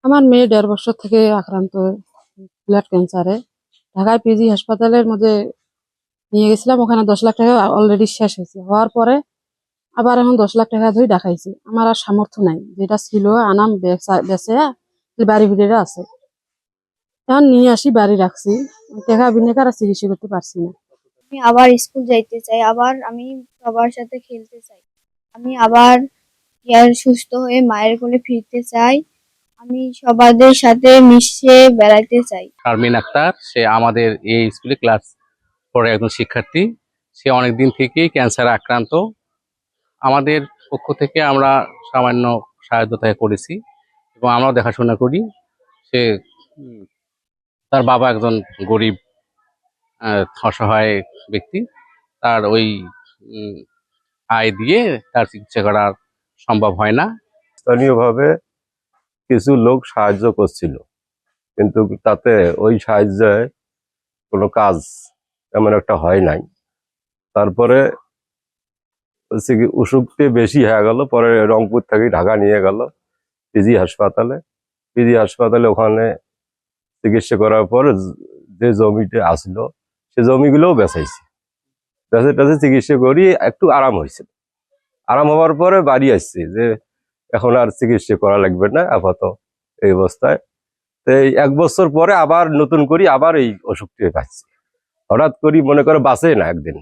আমার মেয়ে 1.5 বছর থেকে আক্রান্ত ব্লাড ক্যান্সারে। ঢাকায় পিজি হাসপাতালের মধ্যে নিয়ে গেছিলাম, ওখানে 10 লাখ টাকা অলরেডি শেষ হয়েছে। হওয়ার পরে আবার এখন 10 লাখ টাকা ধরে দেখাইছি। আমার আর সামর্থ্য নাই, যেটা ছিল আনাম বেচে বাড়ি ভিড়ে আছে। এখন নিয়ে আসি বাড়ি রাখছি, টাকা বিনেকার আর চিকিৎসা করতে পারছি না। আমি আবার স্কুল যাইতে চাই, আবার আমি সবার সাথে খেলতে চাই, আমি আবার সুস্থ হয়ে মায়ের কোলে ফিরতে চাই, আমি সবাদের সাথে মিশে বেড়াতে চাই। শারমিন আক্তার, সে আমাদের এই স্কুলে ক্লাস 4 একজন শিক্ষার্থী। সে অনেকদিন থেকেই ক্যান্সারে আক্রান্ত। আমাদের পক্ষ থেকে আমরা সামান্য সাহায্য তাকে করেছি এবং আমরাও দেখাশোনা করি। সে তার বাবা একজন গরিব অসহায় ব্যক্তি। তার ওই উম, আয় দিয়ে তার চিকিৎসা করা সম্ভব হয় না। স্থানীয়ভাবে কিছু লোক সাহায্য করছিল, কিন্তু তাতে ওই সাহায্যে কোনো কাজ তেমন একটা হয় নাই। তারপরে হচ্ছে কি অসুখটি বেশি হয়ে গেল, পরে রংপুর থেকে ঢাকা নিয়ে গেল পিজি হাসপাতালে। পিজি হাসপাতালে ওখানে চিকিৎসা করার পর যে জমিটা আসলো সে জমিগুলোও বেচাইছে। বেঁচে টেচে চিকিৎসা করি একটু আরাম হয়েছে। আরাম হওয়ার পরে বাড়ি আসছে যে এখন আর চিকিৎসা করা লাগবে না আপাতত এই অবস্থায়। তো এই 1 বছর পরে আবার নতুন করি আবার এই অসুখটি পাচ্ছি। হঠাৎ করি মনে করে বাঁচে না একদিন।